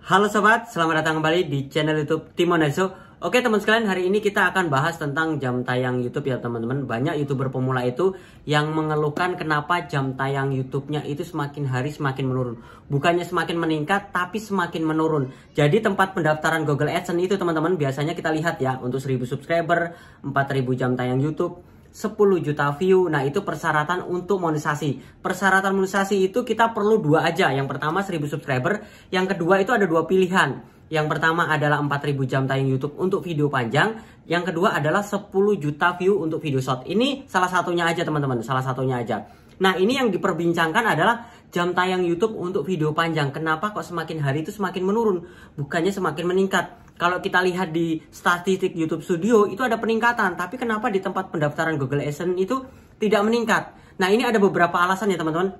Halo sobat, selamat datang kembali di channel YouTube Timon Eso. Oke teman sekalian, hari ini kita akan bahas tentang jam tayang YouTube ya teman-teman. Banyak YouTuber pemula itu yang mengeluhkan kenapa jam tayang YouTube-nya itu semakin hari semakin menurun. Bukannya semakin meningkat, tapi semakin menurun. Jadi tempat pendaftaran Google AdSense itu teman-teman, biasanya kita lihat ya, untuk 1000 subscriber, 4000 jam tayang YouTube, 10 juta view. Nah itu persyaratan untuk monetisasi. Persyaratan monetisasi itu kita perlu dua aja. Yang pertama 1000 subscriber. Yang kedua itu ada dua pilihan. Yang pertama adalah 4000 jam tayang YouTube untuk video panjang. Yang kedua adalah 10 juta view untuk video short. Ini salah satunya aja teman-teman, salah satunya aja. Nah ini yang diperbincangkan adalah jam tayang YouTube untuk video panjang. Kenapa kok semakin hari itu semakin menurun, bukannya semakin meningkat? Kalau kita lihat di statistik YouTube Studio itu ada peningkatan, tapi kenapa di tempat pendaftaran Google AdSense itu tidak meningkat? Nah ini ada beberapa alasan ya teman-teman.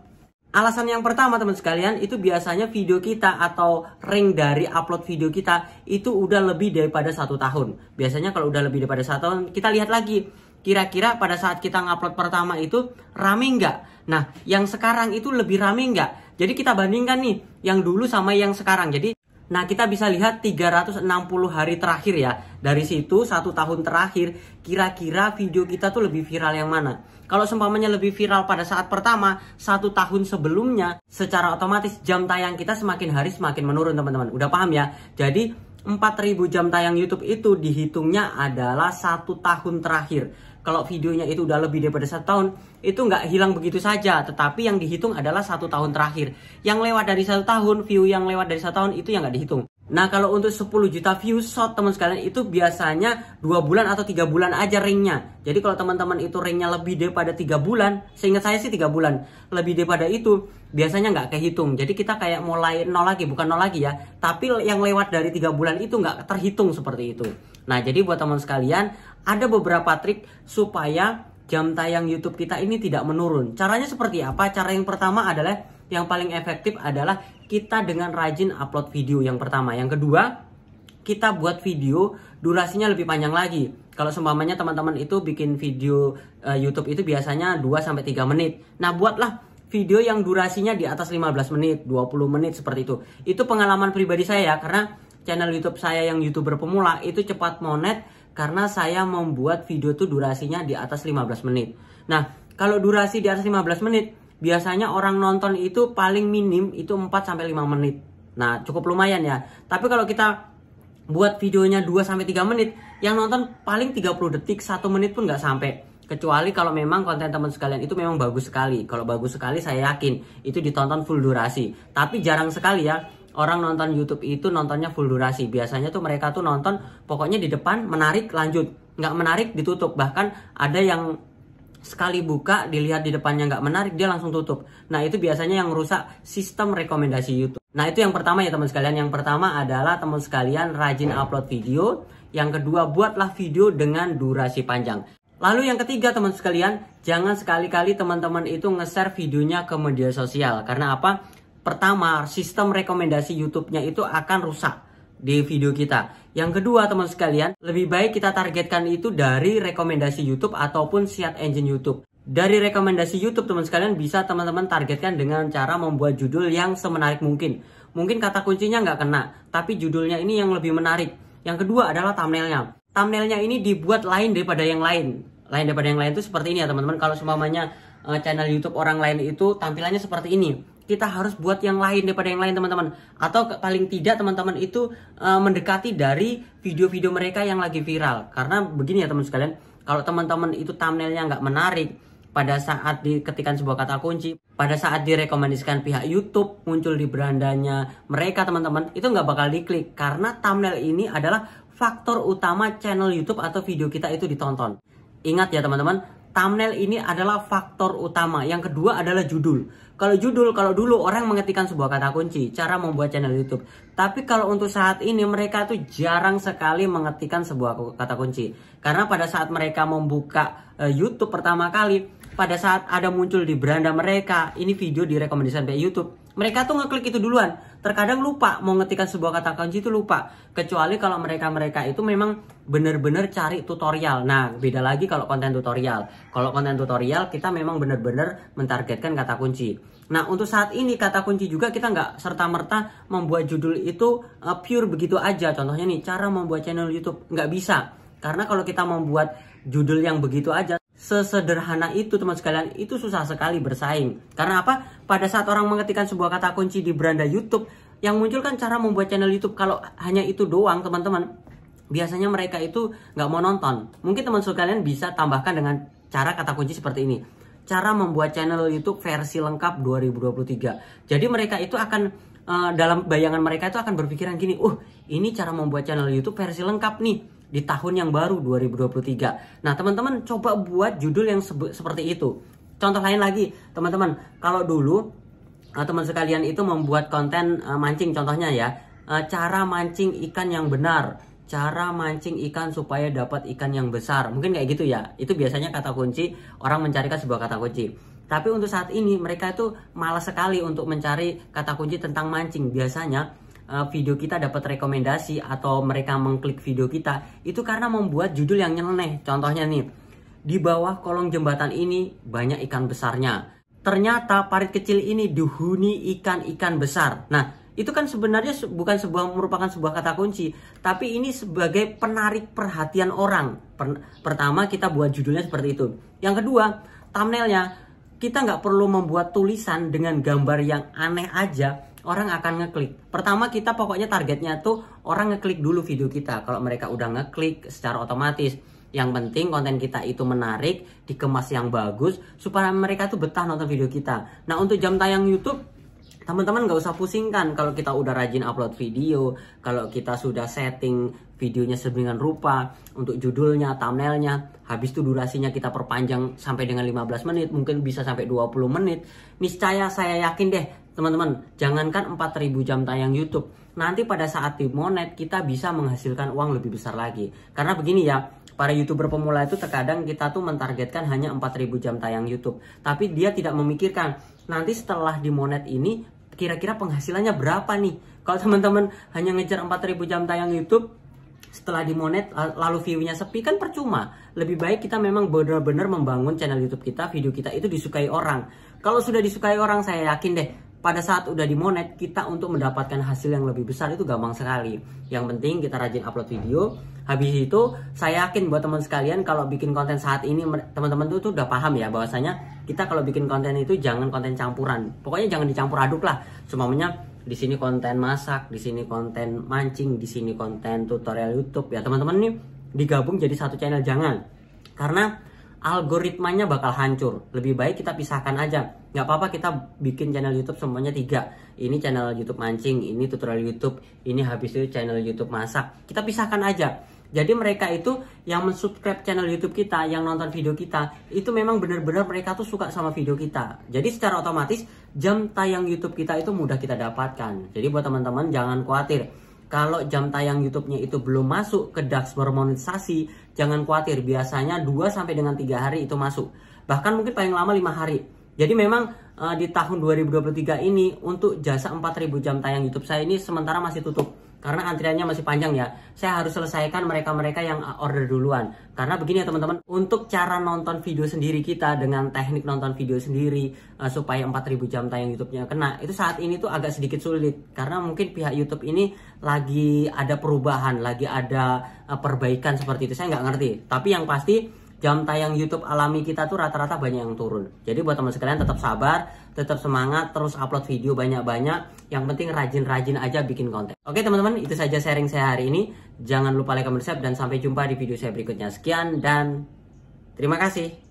Alasan yang pertama teman sekalian, itu biasanya video kita atau rank dari upload video kita itu udah lebih daripada 1 tahun. Biasanya kalau udah lebih daripada 1 tahun, kita lihat lagi kira-kira pada saat kita ngupload pertama itu rame nggak? Nah yang sekarang itu lebih rame nggak? Jadi kita bandingkan nih yang dulu sama yang sekarang. Jadi nah kita bisa lihat 360 hari terakhir ya. Dari situ 1 tahun terakhir kira-kira video kita tuh lebih viral yang mana. Kalau seumpamanya lebih viral pada saat pertama 1 tahun sebelumnya, secara otomatis jam tayang kita semakin hari semakin menurun teman-teman. Udah paham ya? Jadi 4000 jam tayang YouTube itu dihitungnya adalah 1 tahun terakhir. Kalau videonya itu udah lebih daripada 1 tahun, itu nggak hilang begitu saja. Tetapi yang dihitung adalah 1 tahun terakhir. Yang lewat dari 1 tahun, view yang lewat dari 1 tahun itu yang nggak dihitung. Nah kalau untuk 10 juta view short teman sekalian itu biasanya 2 bulan atau 3 bulan aja ringnya. Jadi kalau teman-teman itu ringnya lebih daripada 3 bulan, seingat saya sih 3 bulan. Lebih daripada itu biasanya nggak kehitung. Jadi kita kayak mulai nol lagi, bukan nol lagi ya. Tapi yang lewat dari 3 bulan itu nggak terhitung seperti itu. Nah jadi buat teman sekalian, ada beberapa trik supaya jam tayang YouTube kita ini tidak menurun. Caranya seperti apa? Cara yang pertama adalah, yang paling efektif adalah kita dengan rajin upload video yang pertama. Yang kedua, kita buat video durasinya lebih panjang lagi. Kalau seumpamanya teman-teman itu bikin video YouTube itu biasanya 2-3 menit. Nah buatlah video yang durasinya di atas 15 menit, 20 menit seperti itu. Itu pengalaman pribadi saya ya, karena channel YouTube saya yang YouTuber pemula itu cepat monet karena saya membuat video tuh durasinya di atas 15 menit. Nah, kalau durasi di atas 15 menit, biasanya orang nonton itu paling minim itu 4-5 menit. Nah, cukup lumayan ya. Tapi kalau kita buat videonya 2-3 menit, yang nonton paling 30 detik, 1 menit pun nggak sampai. Kecuali kalau memang konten teman sekalian itu memang bagus sekali. Kalau bagus sekali saya yakin itu ditonton full durasi. Tapi jarang sekali ya orang nonton YouTube itu nontonnya full durasi. Biasanya tuh mereka tuh nonton pokoknya di depan menarik lanjut, nggak menarik ditutup. Bahkan ada yang sekali buka dilihat di depannya nggak menarik dia langsung tutup. Nah itu biasanya yang rusak sistem rekomendasi YouTube. Nah itu yang pertama ya teman sekalian. Yang pertama adalah teman sekalian rajin upload video. Yang kedua, buatlah video dengan durasi panjang. Lalu yang ketiga teman sekalian, jangan sekali-kali teman-teman itu nge-share videonya ke media sosial. Karena apa? Pertama, sistem rekomendasi YouTube-nya itu akan rusak di video kita. Yang kedua teman sekalian, lebih baik kita targetkan itu dari rekomendasi YouTube ataupun search engine YouTube. Dari rekomendasi YouTube teman sekalian bisa teman-teman targetkan dengan cara membuat judul yang semenarik mungkin. Mungkin kata kuncinya nggak kena, tapi judulnya ini yang lebih menarik. Yang kedua adalah thumbnailnya. Thumbnailnya ini dibuat lain daripada yang lain. Lain daripada yang lain itu seperti ini ya teman-teman. Kalau semuanya channel YouTube orang lain itu tampilannya seperti ini, kita harus buat yang lain daripada yang lain teman-teman. Atau paling tidak teman-teman itu mendekati dari video-video mereka yang lagi viral. Karena begini ya teman sekalian, kalau teman-teman itu thumbnailnya nggak menarik, pada saat diketikkan sebuah kata kunci, pada saat direkomendasikan pihak YouTube, muncul di berandanya mereka teman-teman, itu nggak bakal diklik. Karena thumbnail ini adalah faktor utama channel YouTube atau video kita itu ditonton. Ingat ya teman-teman, thumbnail ini adalah faktor utama. Yang kedua adalah judul. Kalau dulu orang mengetikkan sebuah kata kunci, cara membuat channel YouTube. Tapi kalau untuk saat ini mereka tuh jarang sekali mengetikkan sebuah kata kunci. Karena pada saat mereka membuka YouTube pertama kali, pada saat ada muncul di beranda mereka, ini video direkomendasikan ke YouTube, mereka tuh ngeklik itu duluan. Terkadang lupa mau ngetikkan sebuah kata kunci itu lupa. Kecuali kalau mereka itu memang bener-bener cari tutorial. Nah, beda lagi kalau konten tutorial. Kalau konten tutorial kita memang bener-bener mentargetkan kata kunci. Nah, untuk saat ini kata kunci juga kita nggak serta-merta membuat judul itu pure begitu aja. Contohnya nih, cara membuat channel YouTube. Nggak bisa. Karena kalau kita membuat judul yang begitu aja, sesederhana itu teman sekalian, itu susah sekali bersaing. Karena apa? Pada saat orang mengetikkan sebuah kata kunci di beranda YouTube, yang muncul kan cara membuat channel YouTube. Kalau hanya itu doang teman-teman, biasanya mereka itu nggak mau nonton. Mungkin teman sekalian bisa tambahkan dengan cara kata kunci seperti ini. Cara membuat channel YouTube versi lengkap 2023. Jadi mereka itu akan dalam bayangan mereka itu akan berpikiran gini, ini cara membuat channel YouTube versi lengkap nih di tahun yang baru 2023. Nah teman-teman coba buat judul yang seperti itu. Contoh lain lagi teman-teman, kalau dulu teman sekalian itu membuat konten mancing, contohnya ya, cara mancing ikan yang benar, cara mancing ikan supaya dapat ikan yang besar, mungkin kayak gitu ya. Itu biasanya kata kunci, orang mencarikan sebuah kata kunci. Tapi untuk saat ini mereka itu malas sekali untuk mencari kata kunci tentang mancing. Biasanya video kita dapat rekomendasi atau mereka mengklik video kita itu karena membuat judul yang nyeleneh. Contohnya nih, di bawah kolong jembatan ini banyak ikan besarnya. Ternyata parit kecil ini dihuni ikan-ikan besar. Nah, itu kan sebenarnya bukan merupakan sebuah kata kunci, tapi ini sebagai penarik perhatian orang. Pertama, kita buat judulnya seperti itu. Yang kedua, thumbnailnya kita nggak perlu membuat tulisan dengan gambar yang aneh aja, orang akan ngeklik. Pertama kita pokoknya targetnya tuh orang ngeklik dulu video kita. Kalau mereka udah ngeklik secara otomatis, yang penting konten kita itu menarik, dikemas yang bagus, supaya mereka tuh betah nonton video kita. Nah untuk jam tayang YouTube, teman-teman nggak usah pusingkan kalau kita udah rajin upload video, kalau kita sudah setting videonya sedemikian rupa, untuk judulnya, thumbnailnya, habis itu durasinya kita perpanjang sampai dengan 15 menit, mungkin bisa sampai 20 menit. Niscaya saya yakin deh teman-teman, jangankan 4000 jam tayang YouTube, nanti pada saat di monet kita bisa menghasilkan uang lebih besar lagi. Karena begini ya, para YouTuber pemula itu terkadang kita tuh mentargetkan hanya 4000 jam tayang YouTube, tapi dia tidak memikirkan nanti setelah di monet ini kira-kira penghasilannya berapa nih. Kalau teman-teman hanya ngejar 4000 jam tayang YouTube, setelah di monet lalu view-nya sepi, kan percuma. Lebih baik kita memang benar-benar membangun channel YouTube kita, video kita itu disukai orang. Kalau sudah disukai orang, saya yakin deh pada saat udah di monet, kita untuk mendapatkan hasil yang lebih besar itu gampang sekali. Yang penting kita rajin upload video. Habis itu saya yakin buat teman sekalian, kalau bikin konten saat ini teman-teman tuh udah paham ya, bahwasanya kita kalau bikin konten itu jangan konten campuran. Pokoknya jangan dicampur aduk lah. Semuanya di sini konten masak, di sini konten mancing, di sini konten tutorial YouTube. Ya teman-teman nih digabung jadi satu channel, jangan. Karena algoritmanya bakal hancur. Lebih baik kita pisahkan aja. Nggak apa-apa kita bikin channel YouTube semuanya 3. Ini channel YouTube mancing, ini tutorial YouTube, ini habis itu channel YouTube masak. Kita pisahkan aja. Jadi mereka itu yang mensubscribe channel YouTube kita, yang nonton video kita, itu memang benar-benar mereka tuh suka sama video kita. Jadi secara otomatis jam tayang YouTube kita itu mudah kita dapatkan. Jadi buat teman-teman jangan khawatir. Kalau jam tayang YouTube-nya itu belum masuk ke dashboard monetisasi, jangan khawatir. Biasanya 2 sampai dengan 3 hari itu masuk. Bahkan mungkin paling lama 5 hari. Jadi memang di tahun 2023 ini untuk jasa 4000 jam tayang YouTube saya ini sementara masih tutup. Karena antriannya masih panjang ya. Saya harus selesaikan mereka-mereka yang order duluan. Karena begini ya teman-teman, untuk cara nonton video sendiri kita dengan teknik nonton video sendiri supaya 4000 jam tayang YouTube-nya kena, itu saat ini tuh agak sedikit sulit. Karena mungkin pihak YouTube ini lagi ada perubahan, lagi ada perbaikan seperti itu. Saya nggak ngerti. Tapi yang pasti jam tayang YouTube alami kita tuh rata-rata banyak yang turun. Jadi buat teman sekalian tetap sabar, tetap semangat, terus upload video banyak-banyak. Yang penting rajin-rajin aja bikin konten. Oke teman-teman, itu saja sharing saya hari ini. Jangan lupa like, comment, subscribe, dan sampai jumpa di video saya berikutnya. Sekian dan terima kasih.